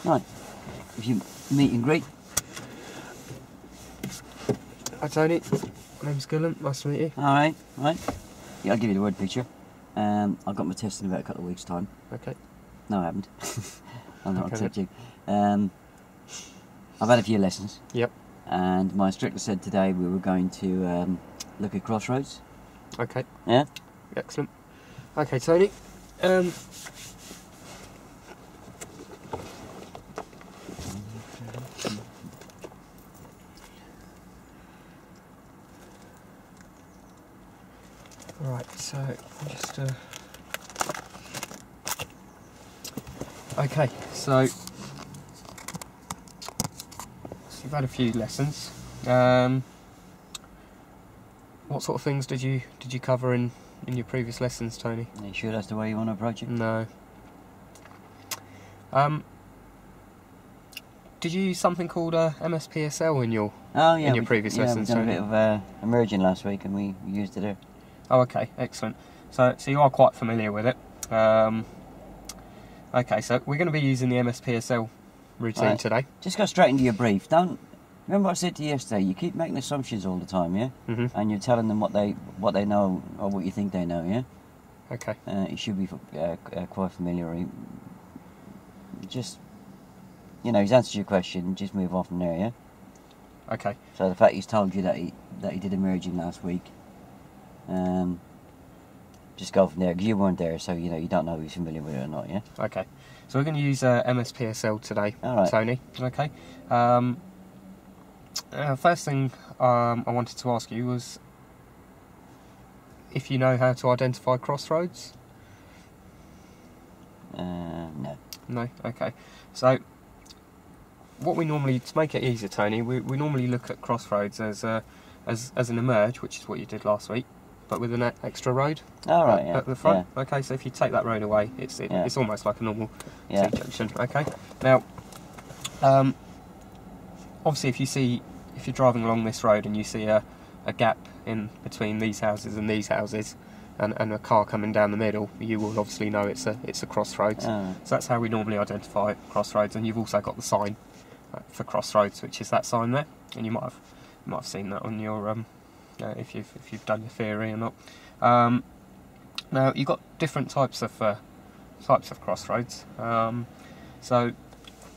Right. If you meet and greet. Hi Tony, my name's Goulam, nice to meet you. Alright, right. Yeah, I'll give you the word picture. I've got my test in about a couple of weeks' time. Okay. No, I haven't. I'm not Okay, accepting. I've had a few lessons. Yep. And my instructor said today we were going to look at Crossroads. Okay. Yeah? Excellent. Okay Tony, right, so I'm just okay, so you've had a few lessons. What sort of things did you cover in your previous lessons, Tony? Are you sure that's the way you want to approach it? No. Did you use something called MSPSL in your previous lessons, we done Tony? a bit of emerging last week and we used it there. Oh, okay, excellent. So you are quite familiar with it. Okay, so we're going to be using the MSPSL routine today. Just go straight into your brief. Don't remember what I said to you yesterday. You keep making assumptions all the time, yeah. And you're telling them what they know or what you think they know, yeah. Okay. You should be quite familiar. Just, you know, he's answered your question. Just move on from there, yeah. Okay. So the fact he's told you that he did emerging last week. Just go from there, because you weren't there, so you know you don't know if he's familiar with it or not, yeah? Okay, so we're going to use MSPSL today, Right. Tony. Okay. First thing I wanted to ask you was if you know how to identify crossroads. No. No. Okay. So what we normally, to make it easier, Tony, we normally look at crossroads as an emerge, which is what you did last week, but with an extra road at the front. Yeah. Okay, so if you take that road away, it's almost like a normal T-junction. Okay. Now, obviously, if you're driving along this road and you see a gap in between these houses and these houses, and a car coming down the middle, you will obviously know it's a crossroads. So that's how we normally identify crossroads. And you've also got the sign for crossroads, which is that sign there, and you might have seen that on your if you've done your theory or not. Now you've got different types of crossroads.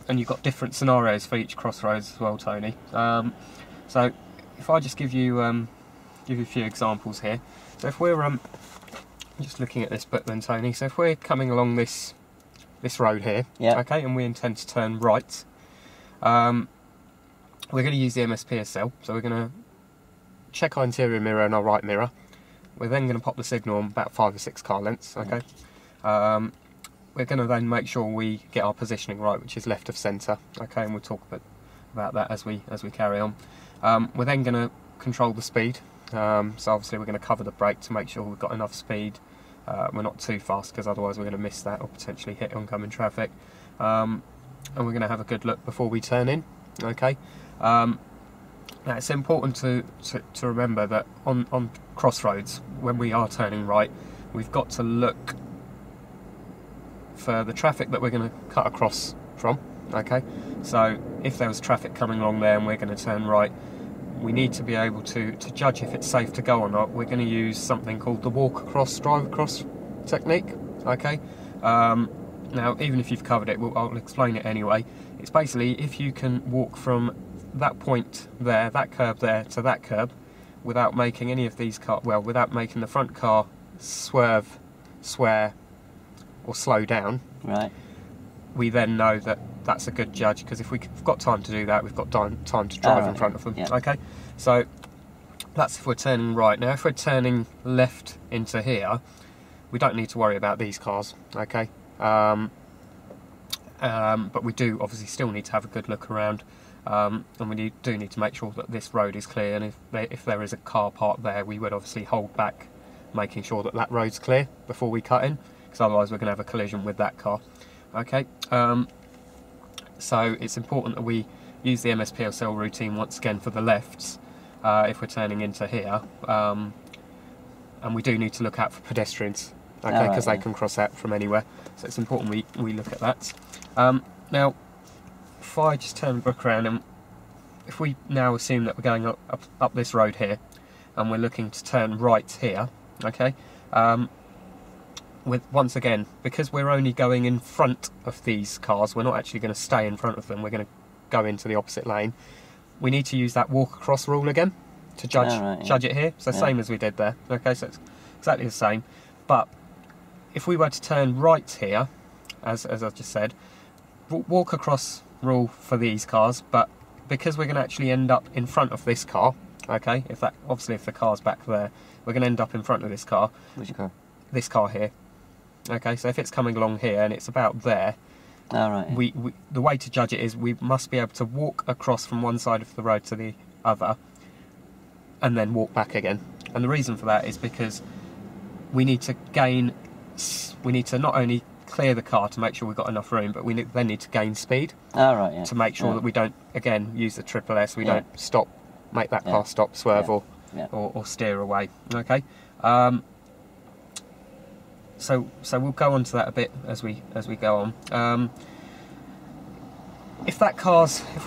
And you've got different scenarios for each crossroads as well, Tony. So if I just give you a few examples here. So if we're just looking at this book then, Tony. So if we're coming along this road here, okay, and we intend to turn right, we're going to use the MSPSL. So we're going to check our interior mirror and our right mirror. We're then going to pop the signal on about 5 or 6 car lengths. Okay. We're going to then make sure we get our positioning right, which is left of centre. Okay, and we'll talk a bit about that as we carry on. We're then going to control the speed. So obviously we're going to cover the brake to make sure we've got enough speed. We're not too fast, because otherwise we're going to miss that or potentially hit oncoming traffic. And we're going to have a good look before we turn in. Okay. Now it's important to remember that on crossroads, when we are turning right, we've got to look for the traffic that we're going to cut across from. Okay. So if there was traffic coming along there and we're going to turn right, we need to be able to judge if it's safe to go or not. We're going to use something called the walk across, drive across technique. Okay. Now, even if you've covered it, I'll explain it anyway. It's basically if you can walk from that point there, that curb there, to that curb, without making any of these without making the front car swerve, swear, or slow down. Right. We then know that that's a good judge, because if we've got time to do that, we've got time to drive in front of them. Yeah. Okay, so that's if we're turning right. Now, if we're turning left into here, we don't need to worry about these cars. Okay, but we do obviously still need to have a good look around, and we do need to make sure that this road is clear. And if there is a car parked there, we would obviously hold back, making sure that road's clear before we cut in, because otherwise we're going to have a collision with that car. Okay, so it's important that we use the MSPSL routine once again for the lefts if we're turning into here, and we do need to look out for pedestrians, okay, because they can cross out from anywhere, so it's important we look at that. Now, if I just turn the book around, and if we now assume that we're going up this road here, and we're looking to turn right here, okay, once again, because we're only going in front of these cars, we're not actually going to stay in front of them, we're going to go into the opposite lane. We need to use that walk across rule again to judge it here. So same as we did there. Okay, so it's exactly the same. But if we were to turn right here, as I just said, walk across rule for these cars, but because we're going to actually end up in front of this car, okay, if the car's back there, we're going to end up in front of this car. Which car? This car here. Okay, so if it's coming along here and it's about there, the way to judge it is we must be able to walk across from one side of the road to the other and then walk back again. And the reason for that is because we need to not only clear the car to make sure we've got enough room, but we then need to gain speed to make sure that we don't, again, use the triple S, we don't stop, make that car stop, swerve or steer away. Okay. So we'll go on to that a bit as we go on. If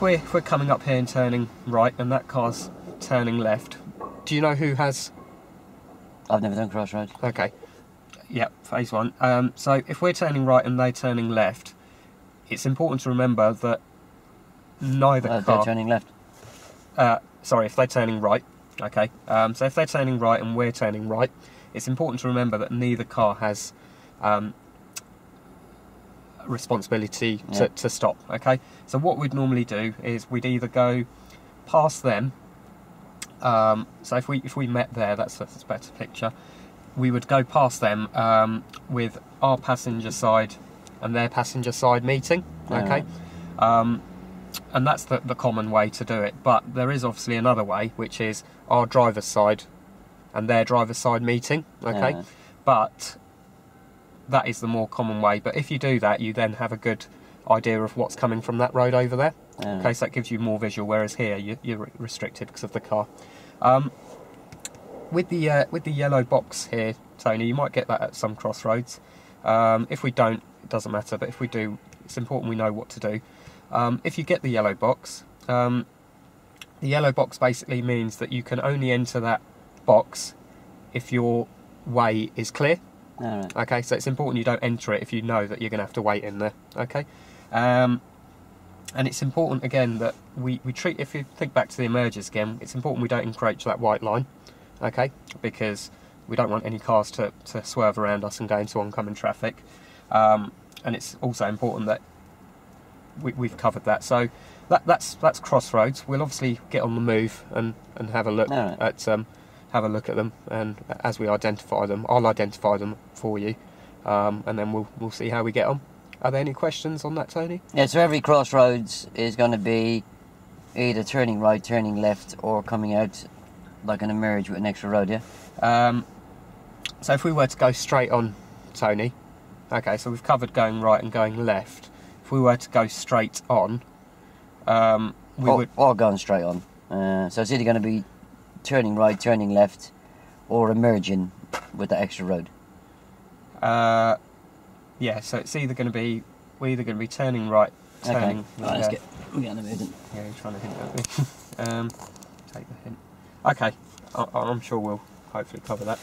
we're coming up here and turning right, and that car's turning left, do you know who has? I've never done Crossroads. Okay. Yep, phase 1. So if we're turning right and they're turning left, it's important to remember that neither car. They're turning left. Sorry, if they're turning right. Okay. So if they're turning right and we're turning right, it's important to remember that neither car has responsibility to stop. Okay, so what we'd normally do is we'd either go past them. So if we met there, that's a better picture. We would go past them with our passenger side and their passenger side meeting. Okay, and that's the common way to do it. But there is obviously another way, which is our driver's side and their driver's side meeting, okay? But that is the more common way. But if you do that, you then have a good idea of what's coming from that road over there. Okay, so that gives you more visual, whereas here you're restricted because of the car. With the yellow box here, Tony, you might get that at some Crossroads. If we don't, it doesn't matter, but if we do, it's important we know what to do. If you get the yellow box basically means that you can only enter that box if your way is clear. Okay, so it's important you don't enter it if you know that you're going to have to wait in there. Okay, and it's important again that we treat, if you think back to the emergers again, it's important we don't encroach that white line. Okay, because we don't want any cars to swerve around us and go into oncoming traffic, and it's also important that we've covered that. So that's Crossroads. We'll obviously get on the move and have a look at them, and as we identify them, I'll identify them for you, and then we'll see how we get on. Are there any questions on that, Tony? Yeah, so every Crossroads is going to be either turning right, turning left, or coming out like an emerge with an extra road, yeah? So if we were to go straight on, Tony, okay, so we've covered going right and going left. If we were to go straight on, or going straight on. So it's either going to be turning right, turning left, or emerging with the extra road. Yeah, so it's either going to be turning right, turning. Okay. Right, let's get on the move then. Yeah, you're trying to hint at me. Take the hint. Okay, I'm sure we'll hopefully cover that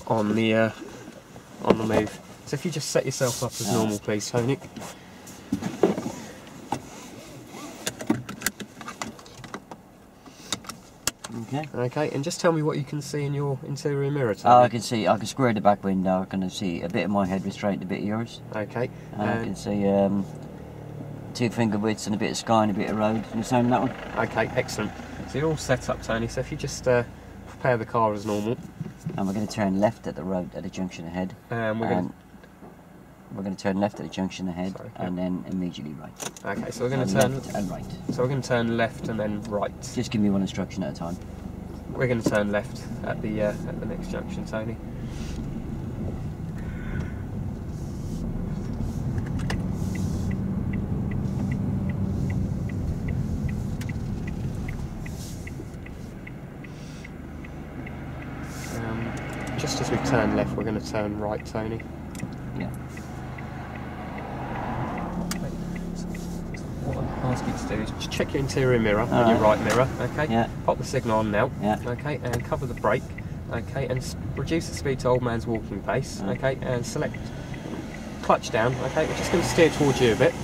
on the move. So if you just set yourself up as normal, please, Tony. Okay, and just tell me what you can see in your interior mirror, Tony. I can square the back window. I can see a bit of my head restraint, a bit of yours. Okay. And I can see 2 finger widths and a bit of sky and a bit of road. You same that one? Okay, excellent. So you're all set up, Tony. So if you just prepare the car as normal. And we're going to turn left at the road at the junction ahead. We're going to turn left at the junction ahead, and then immediately right. Okay, so we're going to turn left and right. So we're going to turn left and then right. Just give me one instruction at a time. We're going to turn left at the next junction, Tony. Just as we turn left, we're going to turn right, Tony. Yeah. ask you to do is just check your interior mirror and your right mirror, okay? Yeah. Pop the signal on now, Yeah. okay, and cover the brake, okay, and reduce the speed to old man's walking pace, okay, and select clutch down, okay, we're just going to steer towards you a bit,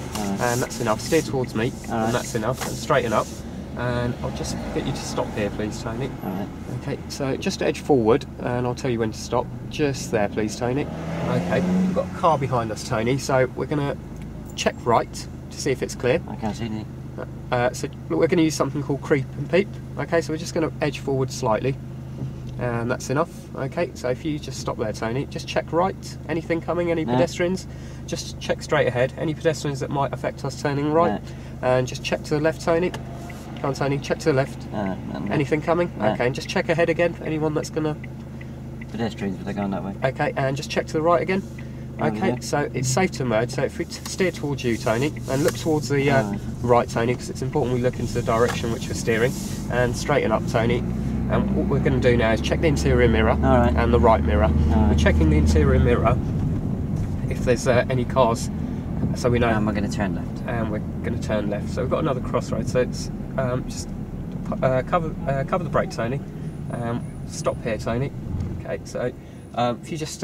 and that's enough. Steer towards me, and that's enough, and straighten up, and I'll just get you to stop here, please, Tony. Alright. Okay, so just edge forward, and I'll tell you when to stop. Just there, please, Tony. Okay, we've got a car behind us, Tony, so we're going to check right to see if it's clear. I can't see anything. So we're going to use something called creep and peep. Okay, so we're just going to edge forward slightly, and that's enough. Okay, so if you just stop there, Tony, just check right. Anything coming, any pedestrians, just check straight ahead. Any pedestrians that might affect us turning right, and just check to the left, Tony. Come on, Tony, check to the left. Anything coming? Okay, and just check ahead again. Anyone that's going to... Pedestrians, but they're going that way. Okay, and just check to the right again. Okay, so it's safe to merge, so if we steer towards you, Tony, and look towards the right, Tony, because it's important we look into the direction which we're steering, and straighten up, Tony. And what we're going to do now is check the interior mirror and the right mirror. We're checking the interior mirror if there's any cars, so we know... And we're going to turn left. And we're going to turn left. So we've got another crossroads, so it's just cover the brake, Tony. Stop here, Tony. Okay, so if you just...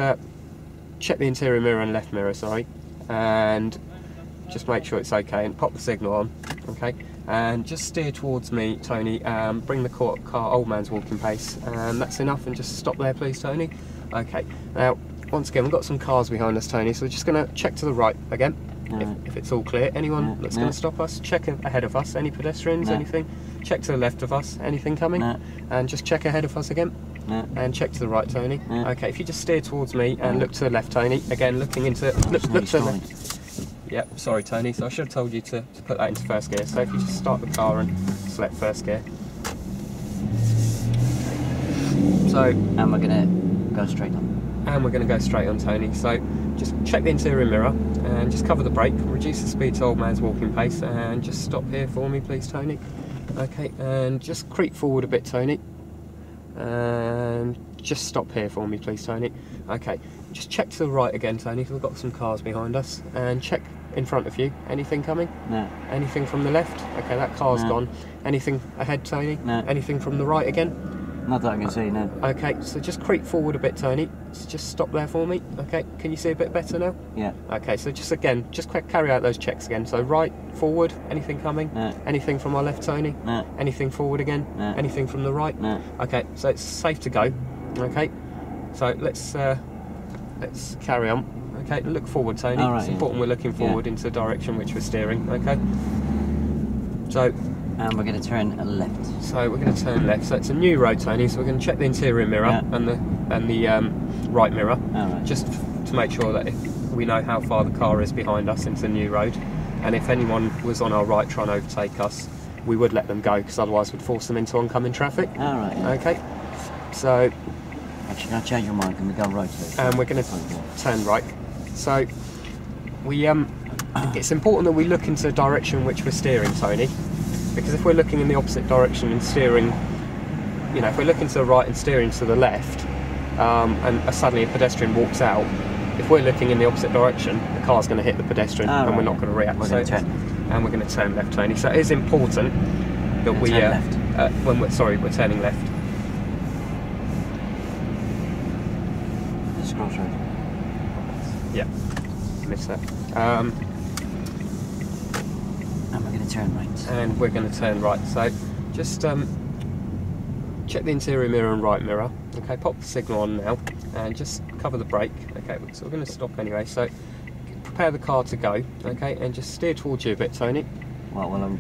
check the interior mirror and left mirror, sorry, and just make sure it's okay, and pop the signal on, okay, and just steer towards me, Tony, bring the car old man's walking pace, and that's enough, and just stop there, please, Tony. Okay, now once again we've got some cars behind us, Tony, so we're just going to check to the right again, if it's all clear. Anyone that's going to stop us, check ahead of us, any pedestrians, anything, check to the left of us, anything coming, and just check ahead of us again. And check to the right, Tony. Okay, if you just steer towards me and look to the left, Tony. Again, looking into look to the left. Yep, sorry, Tony. So I should have told you to put that into first gear. So if you just start the car and select first gear. So and we're gonna go straight on. And we're going to go straight on, Tony. So just check the interior mirror and just cover the brake. Reduce the speed to old man's walking pace and just stop here for me, please, Tony. Okay, and just creep forward a bit, Tony. And just stop here for me, please, Tony. Okay, just check to the right again, Tony, because we've got some cars behind us, and check in front of you. Anything coming? No. Anything from the left? Okay, that car's gone. Anything ahead, Tony? No. Anything from the right again? Not that I can see, no. Okay, so just creep forward a bit, Tony. So just stop there for me. Okay, can you see a bit better now? Yeah. Okay, so just again, just carry out those checks again. So right, forward, anything coming? No. Anything from our left, Tony? No. Anything forward again? No. Anything from the right? No. Okay, so it's safe to go. Okay, so let's carry on. Okay, look forward, Tony. All right, it's important we're looking forward into the direction which we're steering. Okay, so. And we're going to turn left. So we're going to turn left. So it's a new road, Tony. So we're going to check the interior mirror and the right mirror, just to make sure that we know how far the car is behind us into the new road. And if anyone was on our right trying to overtake us, we would let them go, because otherwise we'd force them into oncoming traffic. All right. Okay. So. Actually, I'll change your mind. Can we go right? And we're going to turn right. So we it's important that we look into the direction which we're steering, Tony. Because if we're looking in the opposite direction and steering, you know, if we're looking to the right and steering to the left, and suddenly a pedestrian walks out, if we're looking in the opposite direction, the car's going to hit the pedestrian and we're not going to react. We're going to turn. And we're going to turn left, Tony. So it is important that we turn left. When we're turning left. This is Crossroads. Yeah, missed that. And we're going to turn right. And we're going to turn right. So just check the interior mirror and right mirror. Okay, pop the signal on now and just cover the brake. Okay, so we're going to stop anyway. So prepare the car to go. Okay, and just steer towards you a bit, Tony. Well,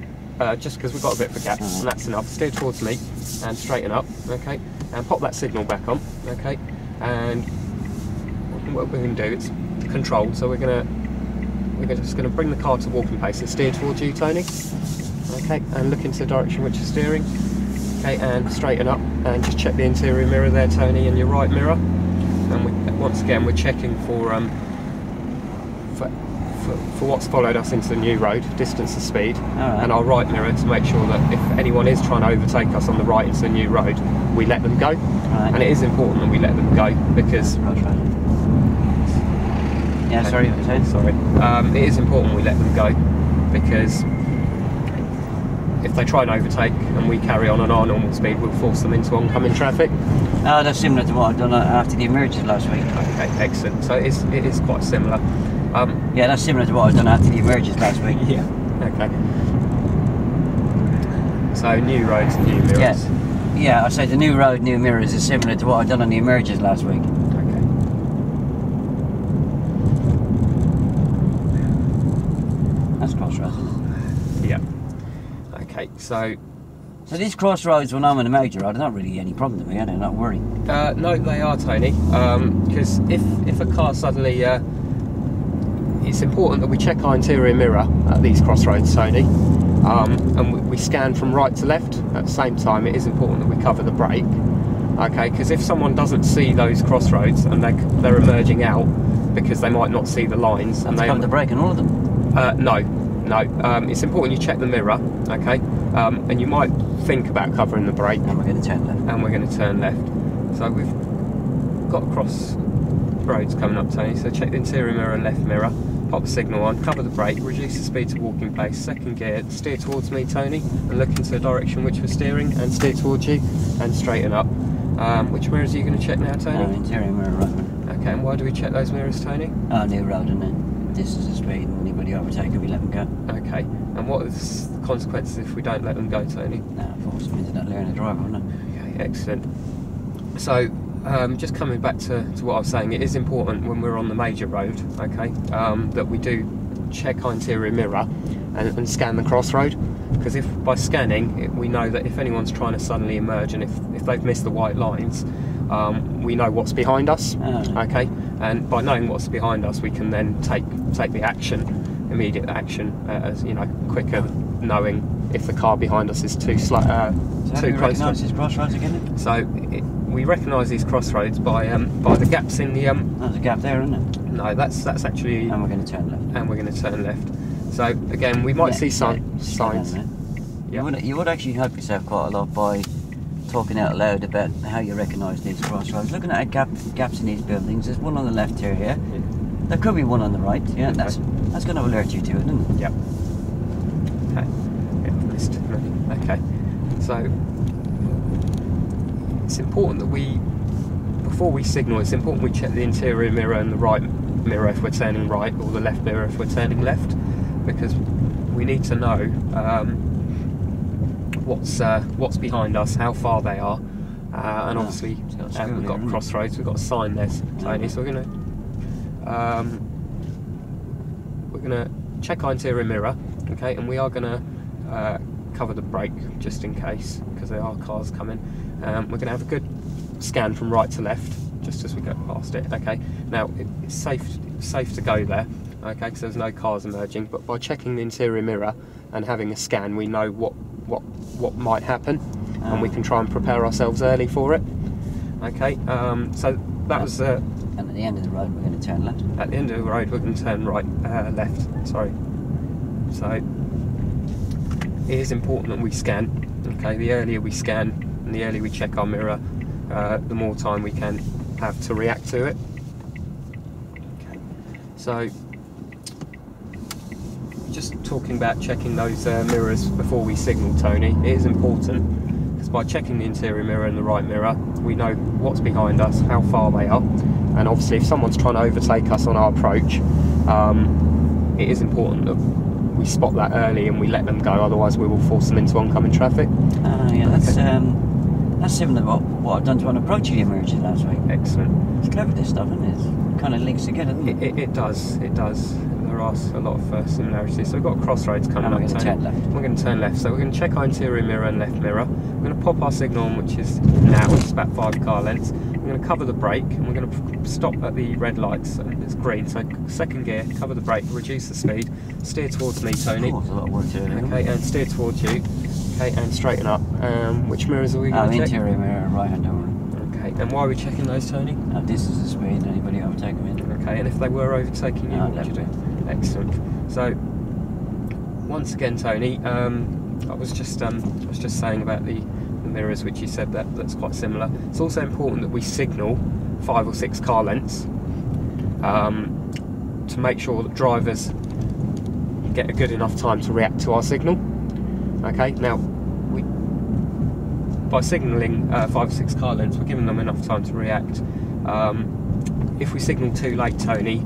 just because we've got a bit of a gap, and that's enough. Steer towards me and straighten up. Okay, and pop that signal back on. Okay, and what we're going to do, it's controlled, so we're just going to bring the car to walking pace and steer towards you, Tony. Okay, and look into the direction which you're steering. Okay, and straighten up and just check the interior mirror there, Tony, and your right mirror. And once again, we're checking for what's followed us into the new road, distance and speed, and our right mirror to make sure that if anyone is trying to overtake us on the right into the new road, we let them go. And it is important that we let them go because. Yeah, sorry, sorry. It is important we let them go because if they try and overtake and we carry on at our normal speed, we'll force them into oncoming traffic. Oh, that's similar to what I've done after the emerges last week. Okay, excellent. So it is quite similar. Yeah, that's similar to what I've done after the emerges last week. Yeah. Okay. So new roads, new mirrors. Yes. Yeah, I say the new road, new mirrors is similar to what I've done on the emerges last week. Okay. That's Crossroads, isn't it? Yeah. Okay, so So these Crossroads, when I'm on a major road, are not really any problem to me, are they? Not worried. no, they are, Tony. Because if a car suddenly, it's important that we check our interior mirror at these crossroads, Tony, and we scan from right to left. At the same time, it is important that we cover the brake. Okay, because if someone doesn't see those crossroads and they're emerging out because they might not see the lines, and they cover the brake on all of them. No. It's important you check the mirror, okay? And you might think about covering the brake. And we're going to turn left. And we're going to turn left. So we've got Crossroads coming up, Tony. So check the interior mirror and left mirror. Pop the signal on, cover the brake, reduce the speed to walking pace, second gear, steer towards me, Tony, and look into the direction which we're steering, and steer towards you, and straighten up. Which mirrors are you going to check now, Tony? Interior mirror, right. Okay, and why do we check those mirrors, Tony? Oh, new road, isn't it? This is the speed, and anybody overtake if we let them go. Okay, and what are the consequences if we don't let them go, Tony? Force them into that lane of driver, wouldn't it? Okay, excellent. So, just coming back to what I was saying, it is important when we're on the major road, okay, that we do check our interior mirror and scan the crossroad, because if by scanning we know that if anyone's trying to suddenly emerge and if they've missed the white lines, we know what's behind us, okay, and by knowing what's behind us we can then take the action, immediate action, as you know, quicker, knowing if the car behind us is too close. So do you recognise these crossroads again? So we recognise these crossroads by the gaps in the There's a gap there, isn't it? No, that's actually. And we're going to turn left. And we're going to turn left. So again, we might see signs. Yeah. You would actually help yourself quite a lot by talking out loud about how you recognise these crossroads. Looking at gaps in these buildings. There's one on the left here. Yeah. There could be one on the right. Yeah. Okay. That's going to alert you to it, isn't it? Yep. Okay. Yeah, okay. So it's important that before we signal, it's important we check the interior mirror and the right mirror if we're turning right, or the left mirror if we're turning left, because we need to know what's behind us, how far they are, and obviously we've got crossroads, we've got a sign there, Tony. So we're gonna check our interior mirror, okay, and we are gonna cover the brake just in case, because there are cars coming. We're going to have a good scan from right to left just as we go past it. Okay, now it's safe to go there, okay, because there's no cars emerging, but by checking the interior mirror and having a scan, we know what might happen, and we can try and prepare ourselves early for it. Okay, so that was and at the end of the road we're going to turn left. At the end of the road we're going to turn left, sorry. So it is important that we scan, okay. The earlier we scan and the earlier we check our mirror, the more time we can have to react to it. Okay. So just talking about checking those mirrors before we signal, Tony, it is important, because by checking the interior mirror and the right mirror we know what's behind us, how far they are, and obviously if someone's trying to overtake us on our approach, it is important that we spot that early and we let them go, otherwise we will force them into oncoming traffic. Yeah, that's similar to what I've done to an approach the emergency last week. Excellent. It's clever, this stuff, isn't it? It kind of links together, doesn't it? It does. There are a lot of similarities. So we've got Crossroads coming up. We're going to turn left. We're going to turn left. So we're going to check our interior mirror and left mirror. We're going to pop our signal on, which is now, it's about 5 car lengths. We're going to cover the brake and we're going to stop at the red lights. It's green, so second gear, cover the brake, reduce the speed, steer towards me, Tony. Oh, there's a lot of work to do. Okay, and steer towards you. Okay, and straighten up. Which mirrors are we going to check? Interior mirror, right hand door. Okay, and why are we checking those, Tony? This is the speed, anybody overtake them in. Okay, and if they were overtaking you, what would you do? Excellent. So, once again, Tony, I was just saying about the mirrors, which you said that's quite similar. It's also important that we signal 5 or 6 car lengths to make sure that drivers get a good enough time to react to our signal. Okay, now by signalling 5 or 6 car lengths, we're giving them enough time to react. If we signal too late, Tony,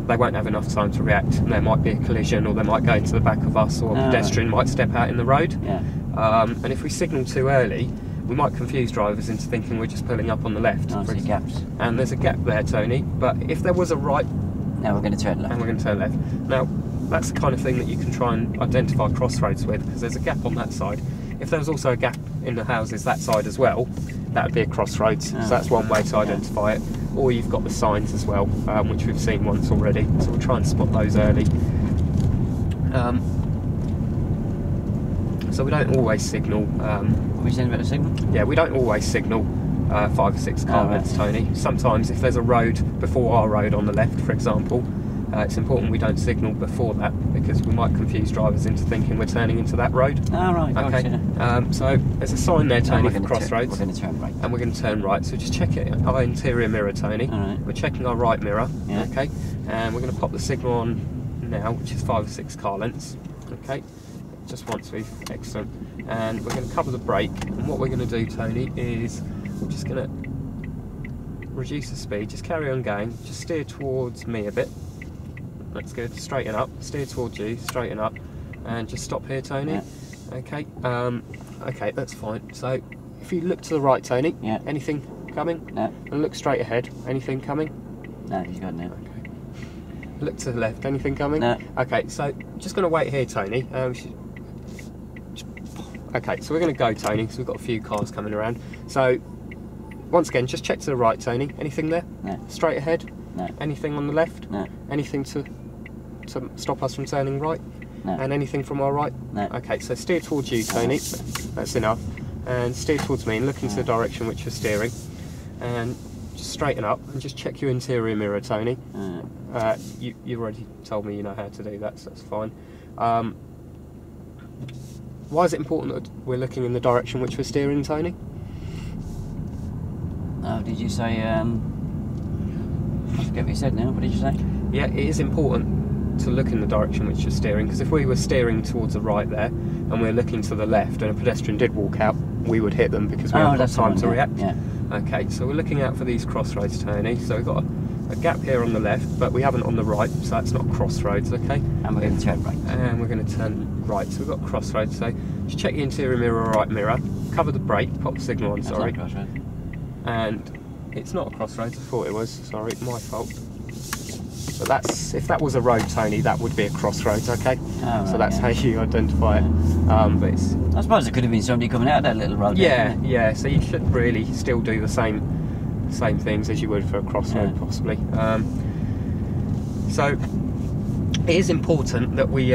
they won't have enough time to react, and there might be a collision, or they might go into the back of us, or a pedestrian might step out in the road. Yeah. And if we signal too early, we might confuse drivers into thinking we're just pulling up on the left. I see gaps. And there's a gap there, Tony, but if there was a right... Now we're going to turn left. And we're going to turn left. Now, that's the kind of thing that you can try and identify crossroads with, because there's a gap on that side. If there was also a gap in the houses that side as well, that would be a crossroads. So that's one way to identify it. Or you've got the signs as well, which we've seen once already. So we'll try and spot those early. So we don't always signal. What were you saying about the signal? Yeah, we don't always signal 5 or 6 car lengths, Tony. Sometimes if there's a road before our road on the left, for example, it's important we don't signal before that, because we might confuse drivers into thinking we're turning into that road. Oh, right. Okay. Gotcha. So there's a sign there, Tony, for crossroads. We're going to turn right. And we're going to turn right. So just check it. Our interior mirror, Tony. All right. We're checking our right mirror. Yeah. Okay. And we're going to pop the signal on now, which is 5 or 6 car lengths. Okay. Just once we've excellent. And we're going to cover the brake. And what we're going to do, Tony, is we're just going to reduce the speed. Just carry on going. Just steer towards me a bit. That's good. Straighten up. Steer towards you. Straighten up. And just stop here, Tony. Yeah. Okay. Okay, that's fine. So if you look to the right, Tony. Yeah. Anything coming? No. And look straight ahead. Anything coming? No, he's got no. Okay. Look to the left. Anything coming? No. Okay. So just going to wait here, Tony. Okay. So we're going to go, Tony, because we've got a few cars coming around. So once again, just check to the right, Tony. Anything there? No. Straight ahead? No. Anything on the left? No. Anything to stop us from turning right? No. And anything from our right? No. Okay, so steer towards you, Tony. That's enough. And steer towards me and look into the direction which you're steering. And just straighten up and just check your interior mirror, Tony. You already told me you know how to do that, so that's fine. Why is it important that we're looking in the direction which we're steering, Tony? Oh, did you say, I forget what you said now, what did you say? Yeah, it is important to look in the direction which you're steering, because if we were steering towards the right there and we're looking to the left and a pedestrian did walk out, we would hit them because we haven't got time to react. Yeah. Okay, so we're looking out for these crossroads, Tony. So we've got a gap here on the left, but we haven't on the right, so that's not crossroads, okay? And we're going to turn right. And we're going to turn right, so we've got crossroads. So just check the interior mirror or right mirror, cover the brake, pop the signal on, sorry. That's not And it's not a crossroads, I thought it was, sorry, my fault. But that's, if that was a road, Tony, that would be a crossroads, okay? Right, so that's how you identify it. But it's, I suppose it could have been somebody coming out of that little road. Yeah, so you should really still do the same things as you would for a crossroad, possibly. So it is important that we,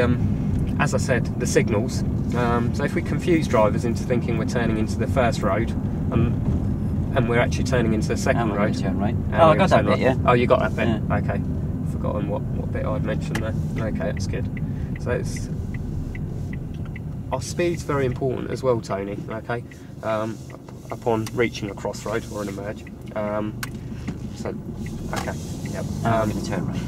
as I said, the signals. So if we confuse drivers into thinking we're turning into the first road, and we're actually turning into the second road. Turn right. Oh, I got that bit, yeah. Oh, you got that bit? Yeah. Okay. Forgotten what bit I'd mentioned there. Okay, that's good. So it's... Our speed's very important as well, Tony, okay? Upon reaching a crossroad or an emerge. So, okay, yep. We're going to turn right.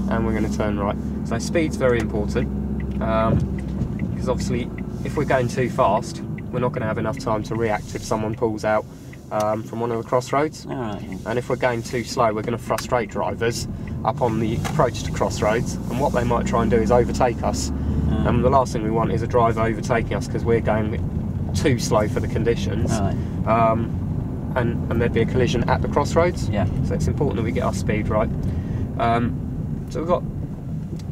And we're going to turn right. So speed's very important, because obviously if we're going too fast, we're not going to have enough time to react if someone pulls out from one of the crossroads. Right, yeah. And if we're going too slow, we're going to frustrate drivers up on the approach to crossroads, and what they might try and do is overtake us. And the last thing we want is a driver overtaking us because we're going too slow for the conditions. Right. And there'd be a collision at the crossroads. Yeah. So it's important that we get our speed right. So we've got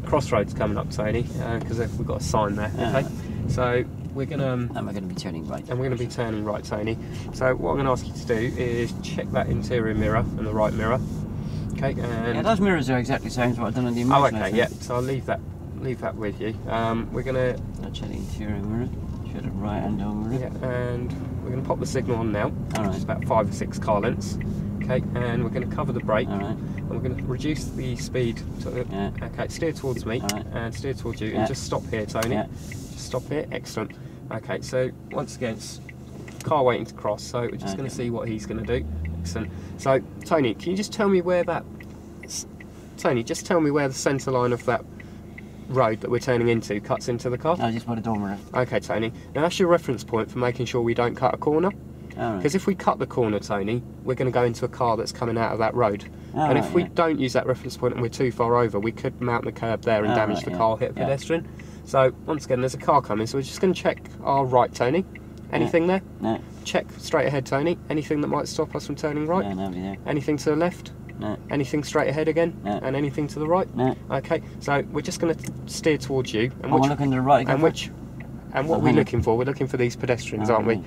crossroads coming up, Tony, because we've got a sign there. Okay. So we're gonna and we're going to be turning right. And we're going to be turning right, Tony. So what I'm going to ask you to do is check that interior mirror and the right mirror. Okay. And yeah, those mirrors are exactly the same as what I've done on the oh, Imagine. okay. Yeah. So I'll leave that with you. We're going to. I'll check the interior mirror. Check the right hand door mirror. Yeah. And we're going to pop the signal on now. All right. It's about 5 or 6 car lengths. Okay. And we're going to cover the brake. All right. And we're going to reduce the speed. Okay. Steer towards me. All right. And steer towards you. And just stop here, Tony. Yeah. Just stop here. Excellent. Okay. So once again, it's car waiting to cross. So we're just going to see what he's going to do. Excellent. So Tony, can you just tell me where that? Tony, just tell me where the centre line of that road that we're turning into cuts into the car. Oh, just by the door mirror. Okay, Tony. Now that's your reference point for making sure we don't cut a corner. Because if we cut the corner, Tony, we're going to go into a car that's coming out of that road. And if we don't use that reference point and we're too far over, we could mount the curb there and damage the car, hit a pedestrian. So once again, there's a car coming, so we're just going to check our right, Tony. Anything there? No. Check straight ahead, Tony. Anything that might stop us from turning right? No, nobody there. Anything to the left? No. Anything straight ahead again? No. And anything to the right? No. Okay, so we're just going to steer towards you. And we're looking to the right again. And what are we looking for? We're looking for these pedestrians, aren't we?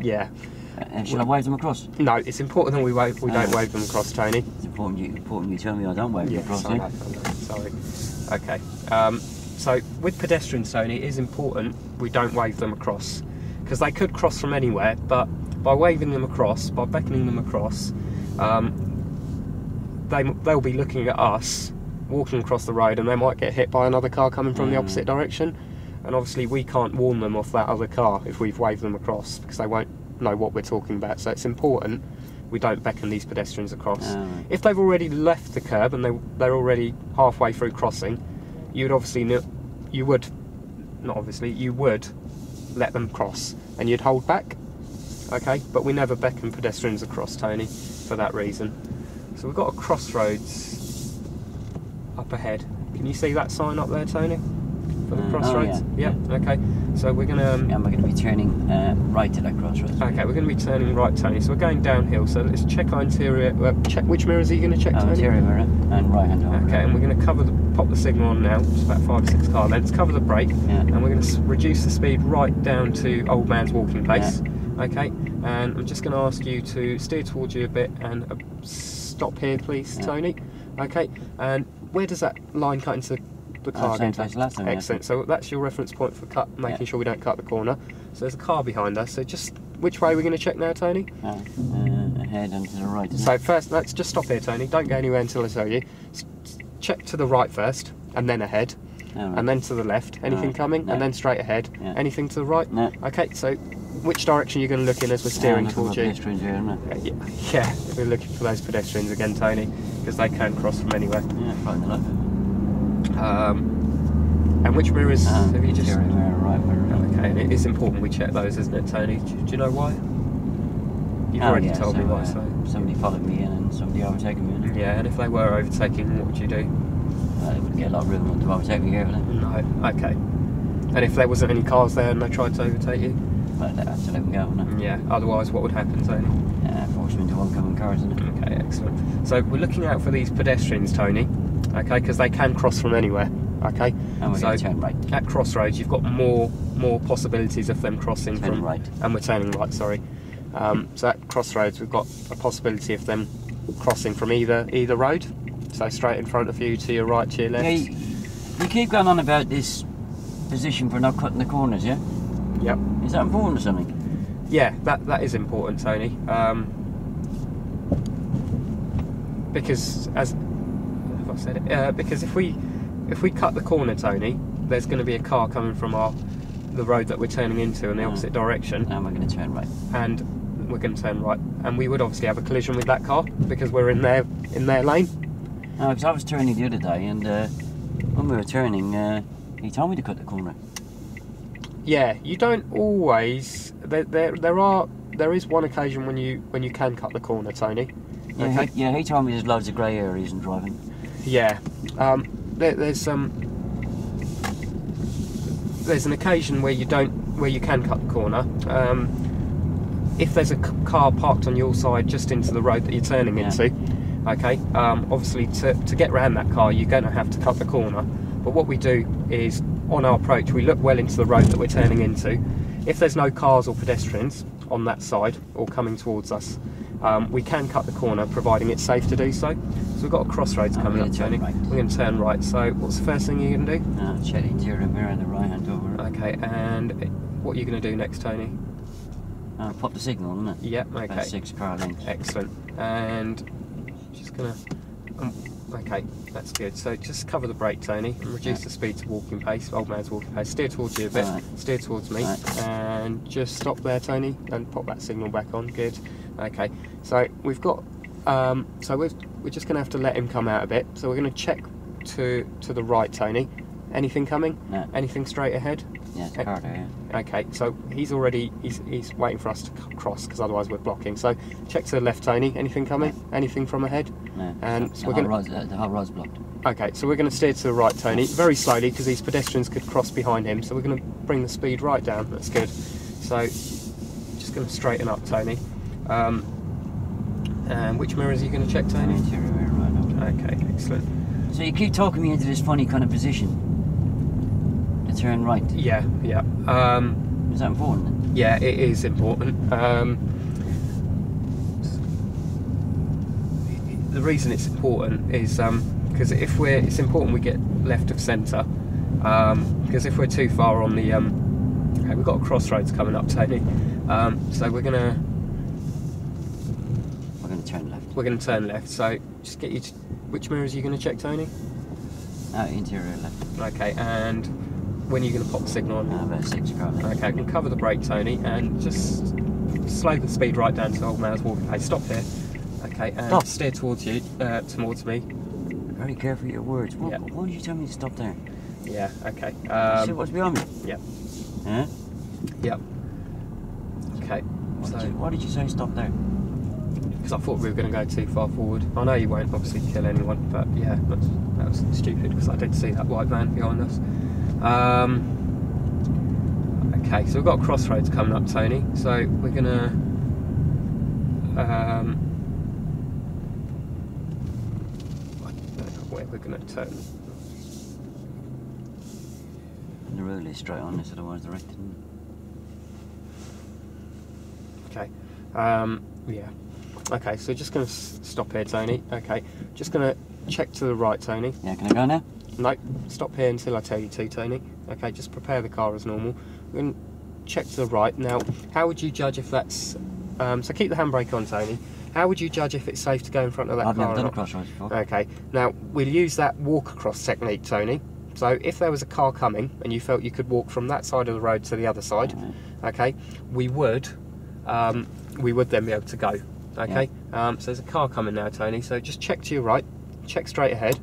Yeah. Should I wave them across? No, it's important that we don't wave them across, Tony. It's important you tell me I don't wave them across. I know. Sorry. Okay. So with pedestrians, Tony, it is important we don't wave them across, because they could cross from anywhere, but by waving them across, by beckoning them across, they'll be looking at us walking across the road, and they might get hit by another car coming from the opposite direction, and obviously we can't warn them off that other car if we've waved them across, because they won't know what we're talking about. So it's important we don't beckon these pedestrians across. If they've already left the curb and they're already halfway through crossing, you would let them cross and you'd hold back. Okay, but we never beckon pedestrians across, Tony, for that reason. So we've got a crossroads up ahead. Can you see that sign up there, Tony? For the crossroads? Yeah. Okay. So we're gonna. And we're going to be turning right to that crossroads. Okay, we're going to be turning right, Tony. So we're going downhill. So let's check our interior. Check which mirrors are you going to check, Tony? Interior mirror and right hand over. Okay, and we're going to pop the signal on now. It's about 5 or 6 car lengths. Cover the brake, and we're going to reduce the speed right down to old man's walking pace. Okay, and I'm just going to ask you to steer towards you a bit and stop here, please, Tony. Okay, and where does that line cut into the car again? Excellent. So that's your reference point for making sure we don't cut the corner. So there's a car behind us. So just which way are we going to check now, Tony? Ahead and to the right. So first, let's just stop here, Tony. Don't go anywhere until I tell you. Check to the right first, and then ahead, and then to the left. Anything coming? And then straight ahead. Anything to the right? No. Okay. So which direction are you going to look in as we're steering towards you? Pedestrians here, isn't it? Yeah, we're looking for those pedestrians again, Tony, because they can cross from anywhere. Yeah, right the left. And which mirrors have you just... Mirror, right mirror. Okay, and it is important we check those, isn't it, Tony? Do you know why? You've already told me why, so... Somebody followed me in and somebody overtaken me in. Yeah, and if they were overtaking, what would you do? They wouldn't get a lot of room to overtake me here, would they? No, okay. And if there wasn't any cars there and they tried to overtake you? Well, they'd have to let them go, wouldn't they? Yeah, otherwise what would happen, Tony? Force them into oncoming cars, isn't it? Okay, excellent. So we're looking out for these pedestrians, Tony, okay, because they can cross from anywhere, okay? And we're going to turn right. At Crossroads, you've got more possibilities of them crossing from... right. And we're turning right, sorry. So at Crossroads, we've got a possibility of them crossing from either road. So straight in front of you, to your right, to your left. Yeah, you keep going on about this position for not cutting the corners, yeah? Yep. Is that important or something? Yeah, that is important, Tony. Because because if we cut the corner, Tony, there's going to be a car coming from the road that we're turning into in the opposite direction. And we're going to turn right. And we're going to turn right, and we would obviously have a collision with that car because we're in their lane. No, because I was turning the other day, and when we were turning, he told me to cut the corner. Yeah, you don't always. There is one occasion when you can cut the corner, Tony. Yeah, okay. He told me there's loads of grey areas in driving. Yeah, there's an occasion where you can cut the corner. If there's a car parked on your side just into the road that you're turning into, okay. Obviously, to get around that car, you're going to have to cut the corner. But what we do is, on our approach, we look well into the road that we're turning into. If there's no cars or pedestrians on that side or coming towards us, we can cut the corner, providing it's safe to do so. So we've got a Crossroads coming up, Tony. Right. We're going to turn right. So what's the first thing you're going to do? Check the interior mirror and the right hand over. Okay, and what are you going to do next, Tony? Pop the signal, isn't it? Yep, okay. About 6 car lengths. Excellent. And just going to... okay, that's good. So just cover the brake, Tony, and reduce the speed to walking pace, old man's walking pace. Steer towards you a bit, steer towards me, and just stop there, Tony, and pop that signal back on. Good. Okay, so we've got, we're just going to have to let him come out a bit. So we're going to check to the right, Tony. Anything coming? No. Anything straight ahead? Yeah, it's a car there, yeah. Okay, so he's waiting for us to cross, because otherwise we're blocking. So check to the left, Tony. Anything coming? No. Anything from ahead? No. And So the whole rod's blocked. Okay, so we're going to steer to the right, Tony, very slowly, because these pedestrians could cross behind him. So we're going to bring the speed right down. That's good. So just going to straighten up, Tony. And which mirrors are you going to check, Tony? Interior mirror, right. Okay, excellent. So you keep talking me into this funny kind of position to turn right. Yeah. Is that important then? Yeah, it is important. The reason it's important is because it's important we get left of centre. Because if we're too far on the okay, we've got a crossroads coming up, Tony. So we're gonna turn left. We're gonna turn left. So just get you to, which mirrors are you gonna check, Tony? Interior left. Okay, and when are you going to pop the signal on? About 6 o'clock. Okay, we'll cover the brake, Tony, and just slow the speed right down to old man's walking pace. Stop here. Okay, and Stop. steer towards you, towards me. Very careful with your words. Yeah. Why did you tell me to stop there? Yeah, okay. See what's behind me? Yeah. Huh? Yep. Okay. Why did you say stop there? Because I thought we were going to go too far forward. I know you won't obviously kill anyone, but yeah, that was stupid because I did see that white van behind us. Okay, so we've got Crossroads coming up, Tony. So we're gonna I don't know where we're gonna turn. The road is straight on this, otherwise directed. Okay. Yeah. Okay, so just gonna stop here, Tony. Okay, just gonna check to the right, Tony. Yeah, can I go now? No, stop here until I tell you to, Tony. Okay, just prepare the car as normal. We're going to check to the right. Now, how would you judge if that's... so keep the handbrake on, Tony. How would you judge if it's safe to go in front of that car? I've never done a crossroads before. Okay, now, we'll use that walk-across technique, Tony. So if there was a car coming and you felt you could walk from that side of the road to the other side, okay, we would then be able to go. Okay, so there's a car coming now, Tony. So just check to your right, check straight ahead.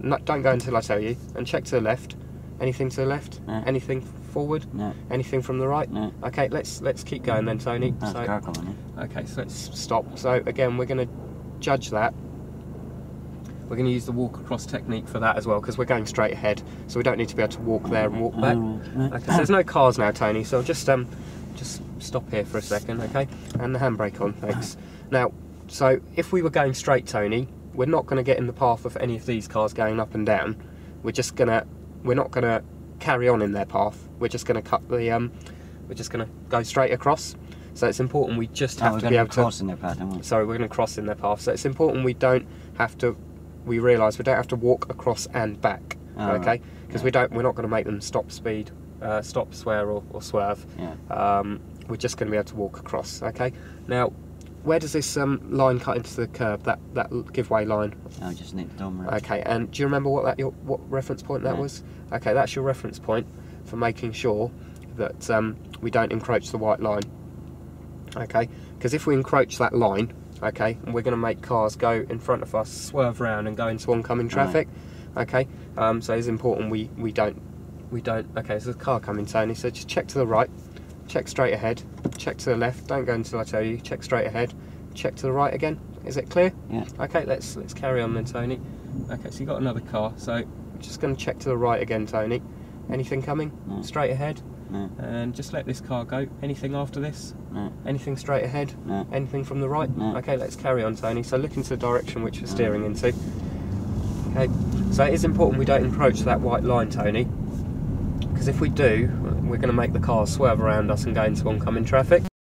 No, don't go until I tell you. And check to the left. Anything to the left? No. Anything forward? No. Anything from the right? No. Okay, let's keep going then, Tony. That's a car coming in. Okay, so let's stop. So again, we're going to judge that. We're going to use the walk across technique for that as well, because we're going straight ahead, so we don't need to be able to walk there and walk back. Okay, so there's no cars now, Tony. So just stop here for a second, okay? And the handbrake on, thanks. Now, so if we were going straight, Tony, we're not going to get in the path of any of these cars going up and down. We're not going to carry on in their path. We're just going to we're just going to go straight across. So it's important we just have to be able to cross in their path, aren't we? Sorry, we're going to cross in their path. So it's important we realise we don't have to walk across and back. Okay, because we're not going to make them stop speed, stop, swear or swerve. Yeah. We're just going to be able to walk across. Okay. Now, where does this line cut into the curb? That giveaway line. I just need to dumb right. Okay. And do you remember what reference point that was? Okay, that's your reference point for making sure that we don't encroach the white line. Okay. Because if we encroach that line, okay, and we're going to make cars go in front of us, swerve round and go into oncoming traffic. Okay. So it's important we don't. Okay, so there's a car coming, Tony. So just check to the right. Check straight ahead, check to the left, don't go until I tell you, check straight ahead, check to the right again. Is it clear? Yeah. Okay, let's carry on then, Tony. Okay, so you've got another car, so we're just going to check to the right again, Tony. Anything coming? No. Straight ahead? No. And just let this car go. Anything after this? No. Anything straight ahead? No. Anything from the right? No. Okay, let's carry on, Tony. So look into the direction which we're steering into. Okay, so it is important we don't encroach that white line, Tony. Because if we do, we're going to make the cars swerve around us and go into oncoming traffic.